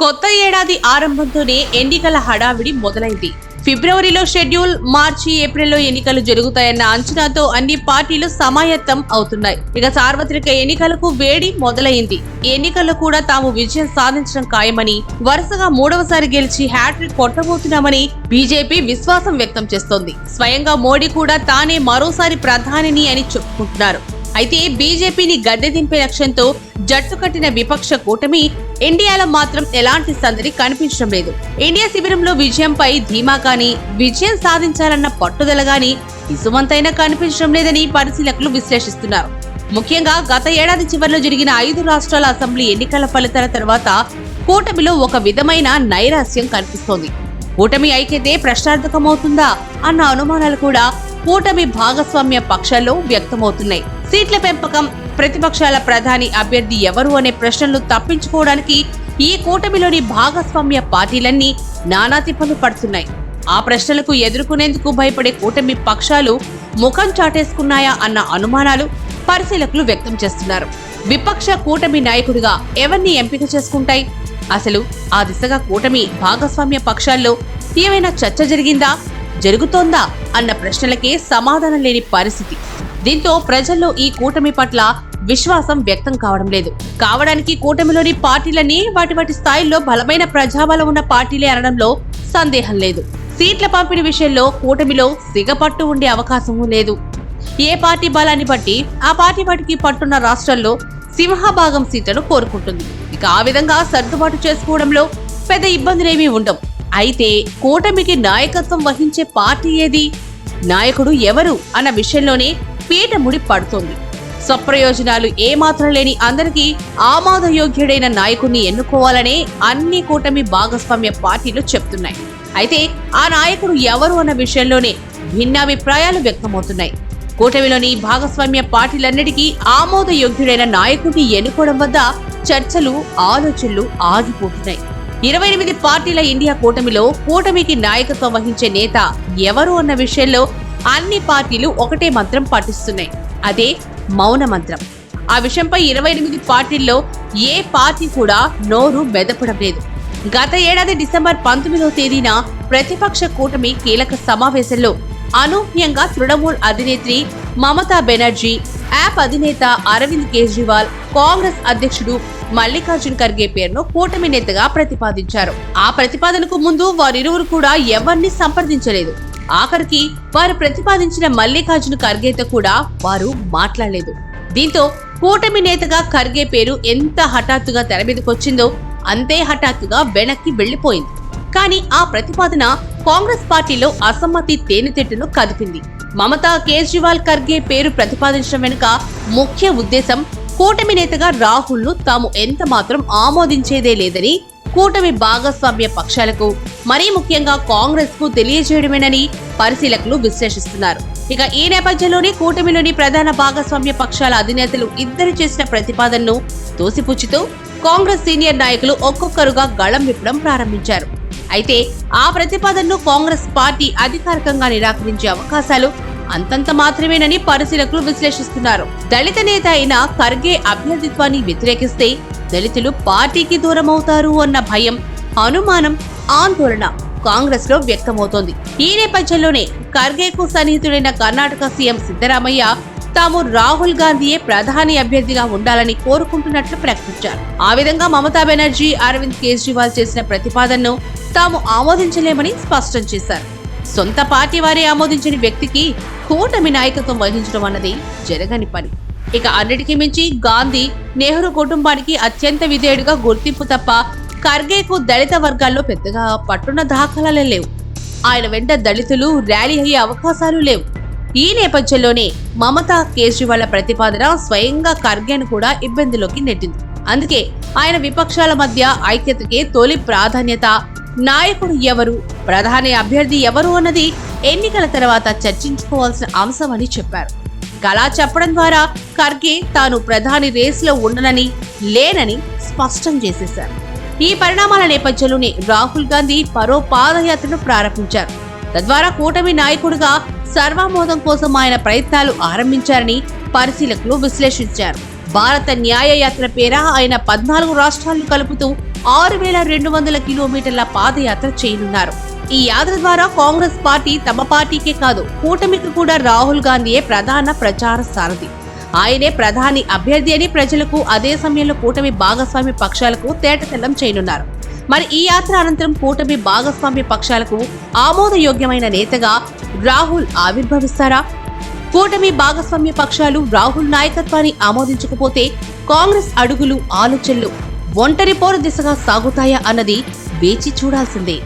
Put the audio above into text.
కొత్త ఏడాది ఆరంభంతోనే ఎన్నికల హడావిడి మొదలైంది. ఫిబ్రవరిలో షెడ్యూల్, మార్చి, ఏప్రిల్లో ఎన్నికలు జరుగుతాయన్న అంచనాతో అన్ని పార్టీలు సమాయత్తం అవుతున్నాయి. ఇక సార్వత్రిక ఎన్నికలకు వేడి మొదలైంది. ఎన్నికల్లో కూడా తాము విజయం సాధించడం ఖాయమని, వరుసగా మూడవసారి గెలిచి హ్యాట్రిక్ కొట్టబోతున్నామని బీజేపీ విశ్వాసం వ్యక్తం చేస్తోంది. స్వయంగా మోడీ కూడా తానే మరోసారి ప్రధానిని అని చెప్పుకుంటున్నారు. అయితే బీజేపీని గద్దె దింపే లక్ష్యంతో జట్టు కట్టిన విపక్ష కూటమి ఇండియాలో మాత్రం ఎలాంటి సందడి కనిపించడం లేదు. ఇండియా శిబిరంలో విజయంపై ధీమా గాని, విజయం సాధించాలన్న పట్టుదల గాని ఇసుమంతైనా కనిపించడం లేదని పరిశీలకులు విశ్లేషిస్తున్నారు. ముఖ్యంగా గత ఏడాది చివరిలో జరిగిన 5 రాష్ట్రాల అసెంబ్లీ ఎన్నికల ఫలితాల తర్వాత కూటమిలో ఒక విధమైన నైరాస్యం కనిపిస్తోంది. కూటమి ఐక్యతే ప్రశ్నార్థకమవుతుందా అన్న అనుమానాలు కూడా కూటమి భాగస్వామ్య పక్షాల్లో వ్యక్తమవుతున్నాయి. సీట్ల పెంపకం, ప్రతిపక్షాల ప్రధాని అభ్యర్థి ఎవరు అనే ప్రశ్నలు తప్పించుకోవడానికి ఈ కూటమిలోని భాగస్వామ్య పార్టీలన్నీ నానా తిప్పలు పడుతున్నాయి. ఆ ప్రశ్నలకు ఎదుర్కొనేందుకు భయపడే కూటమి పక్షాలు ముఖం చాటేసుకున్నాయా అన్న అనుమానాలు పరిశీలకులు వ్యక్తం చేస్తున్నారు. విపక్ష కూటమి నాయకుడిగా ఎవరిని ఎంపిక చేసుకుంటాయి? అసలు ఆ దిశగా కూటమి భాగస్వామ్య పక్షాల్లో ఏమైనా చర్చ జరుగుతోందా అన్న ప్రశ్నలకే సమాధానం లేని పరిస్థితి. దీంతో ప్రజల్లో ఈ కూటమి పట్ల విశ్వాసం వ్యక్తం కావడం లేదు. కావడానికి కూటమిలోని పార్టీలన్నీ వాటి స్థాయిల్లో బలమైన ప్రజాబలం ఉన్న పార్టీలే అనడంలో సందేహం లేదు. సీట్ల పంపిణీ విషయంలో కూటమిలో సిగపట్టు ఉండే అవకాశమూ లేదు. ఏ పార్టీ బలాన్ని బట్టి ఆ పార్టీ వాటికి పట్టున్న రాష్ట్రాల్లో సింహభాగం సీట్లను కోరుకుంటుంది. ఇక ఆ విధంగా సర్దుబాటు చేసుకోవడంలో పెద్ద ఇబ్బందులేమీ ఉండవు. అయితే కూటమికి నాయకత్వం వహించే పార్టీ ఏది, నాయకుడు ఎవరు అన్న విషయంలోనే పీటముడి పడుతోంది. స్వప్రయోజనాలు ఏమాత్రం లేని అందరికీ ఆమోదయోగ్యుడైన నాయకుడిని ఎన్నుకోవాలనే అన్ని కూటమి భాగస్వామ్య పార్టీలు చెప్తున్నాయి. అయితే ఆ నాయకుడు ఎవరు అన్న విషయంలోనే భిన్నాభిప్రాయాలు వ్యక్తమవుతున్నాయి. కూటమిలోని భాగస్వామ్య పార్టీలన్నిటికీ ఆమోదయోగ్యుడైన నాయకుడిని ఎన్నుకోవడం వద్ద చర్చలు, ఆలోచనలు ఆగిపోతున్నాయి. 28 పార్టీల ఇండియా కూటమికి నాయకత్వం వహించే నేత ఎవరు అన్న విషయంలో అన్ని పార్టీలు ఒకటే మంత్రం పాటిస్తున్నాయి. అదే మౌన మంత్రం. ఆ విషయంపై 28 పార్టీల్లో ఏ పార్టీ కూడా నోరు మెదపడం లేదు. గత ఏడాది డిసెంబర్ 19వ తేదీన ప్రతిపక్ష కూటమి కీలక సమావేశంలో అనూహ్యంగా తృణమూల్ అధినేత్రి మమతా బెనర్జీ, యాప్ అధినేత అరవింద్ కేజ్రీవాల్, కాంగ్రెస్ అధ్యక్షుడు మల్లికార్జున్ ఖర్గే పేరును కూటమి నేతగా ప్రతిపాదించారు. ఆ ప్రతిపాదనకు ముందు వారిరువురు కూడా ఎవరిని సంప్రదించలేదు. ఆఖరికి వారు ప్రతిపాదించిన మల్లికార్జున్ ఖర్గేతో కూడా వారు మాట్లాడలేదు. దీంతో కూటమి నేతగా ఖర్గే పేరు ఎంత హఠాత్తుగా తెర మీదకొచ్చిందో అంతే హఠాత్తుగా వెనక్కి వెళ్లిపోయింది. కానీ ఆ ప్రతిపాదన కాంగ్రెస్ పార్టీలో అసమ్మతి తేనెతిట్టును కదిపింది. మమతా, కేజ్రీవాల్, ఖర్గే పేరు ప్రతిపాదించడం వెనుక ముఖ్య ఉద్దేశం కూటమి నేతగా రాహుల్ ను తాము ఎంత మాత్రం ఆమోదించేదే లేదని కూటమి భాగస్వామ్య పక్షాలకు, మరీ ముఖ్యంగా కాంగ్రెస్ కు తెలియజేయడమేనని పరిశీలకులు విశ్లేషిస్తున్నారు. ఇక ఈ నేపథ్యంలోనే కూటమిలోని ప్రధాన భాగస్వామ్య పక్షాల అధినేతలు ఇద్దరు చేసిన ప్రతిపాదనను తోసిపుచ్చుతూ కాంగ్రెస్ సీనియర్ నాయకులు ఒక్కొక్కరుగా గళం విప్పడం ప్రారంభించారు. అయితే ఆ ప్రతిపాదనను కాంగ్రెస్ పార్టీ అధికారికంగా నిరాకరించే అవకాశాలు అంతంత మాత్రమేనని పరిశీలకులు విశ్లేషిస్తున్నారు. దళిత నేత అయిన ఖర్గే అభ్యర్థిత్వాన్ని వ్యతిరేకిస్తే దళితులు పార్టీకి దూరమవుతారు అన్న భయం, అనుమానం, ఆందోళన కాంగ్రెస్ లో వ్యక్తమవుతోంది. ఈ నేపథ్యంలోనే ఖర్గేకు సన్నిహితుడైన కర్ణాటక సీఎం సిద్ధరామయ్య తాము రాహుల్ గాంధీయే ప్రధాని అభ్యర్థిగా ఉండాలని కోరుకుంటున్నట్లు ప్రకటించారు. ఆ విధంగా మమతా బెనర్జీ, అరవింద్ కేజ్రీవాల్ చేసిన ప్రతిపాదనను తాము ఆమోదించలేమని స్పష్టం చేశారు. సొంత పార్టీ వారే ఆమోదించని వ్యక్తికి కూటమి నాయకత్వం వహించడం అన్నది జరగని పని. ఇక అన్నిటికీ మించి గాంధీ, నెహ్రూ కుటుంబానికి అత్యంత విధేయుడిగా గుర్తింపు తప్ప ఖర్గేకు దళిత వర్గాల్లో పెద్దగా పట్టున్న దాఖలాలే లేవు. ఆయన వెంట దళితులు ర్యాలీ అయ్యే అవకాశాలు లేవు. ఈ నేపథ్యంలోనే మమతా, కేజ్రీవాల్ ప్రతిపాదన స్వయంగా ఖర్గేను కూడా ఇబ్బందిలోకి నెట్టింది. అందుకే ఆయన విపక్షాల మధ్య ఐక్యతకే తొలి ప్రాధాన్యత. నాయకుడు ఎవరు, ప్రధాని అభ్యర్థి ఎవరు అన్నది ఎన్నికల తర్వాత చర్చించుకోవాల్సిన అంశమని చెప్పారు. అలా చెప్పడం ద్వారా ఖర్గే తాను ప్రధాని రేసులో ఉండనని, లేనని స్పష్టం చేసేశారు. ఈ పరిణామాల నేపథ్యంలోనే రాహుల్ గాంధీ మరో పాదయాత్రను ప్రారంభించారు. తద్వారా కూటమి నాయకుడిగా సర్వామోదం కోసం ఆయన ప్రయత్నాలు ఆరంభించారని పరిశీలకులు విశ్లేషించారు. భారత న్యాయ యాత్ర పేర ఆయన 14 రాష్ట్రాలను కలుపుతూ 6200 కిలోమీటర్ల పాదయాత్ర చేయనున్నారు. ఈ యాత్ర ద్వారా కాంగ్రెస్ పార్టీ తమ పార్టీకే కాదు కూటమికి కూడా రాహుల్ గాంధీయే ప్రధాన ప్రచార సారథి. ఆయనే ప్రధాని అభ్యర్థి అని ప్రజలకు, అదే సమయంలో కూటమి భాగస్వామ్య పక్షాలకు తేటతెల్లం చేయనున్నారు. మరి ఈ యాత్ర అనంతరం కూటమి భాగస్వామ్య పక్షాలకు ఆమోదయోగ్యమైన నేతగా రాహుల్ ఆవిర్భవిస్తారా? కూటమి భాగస్వామ్య పక్షాలు రాహుల్ నాయకత్వాన్ని ఆమోదించకపోతే కాంగ్రెస్ అడుగులు, ఆలోచనలు ఒంటరి పోరు దిశగా సాగుతాయా అన్నది వేచి చూడాల్సిందే.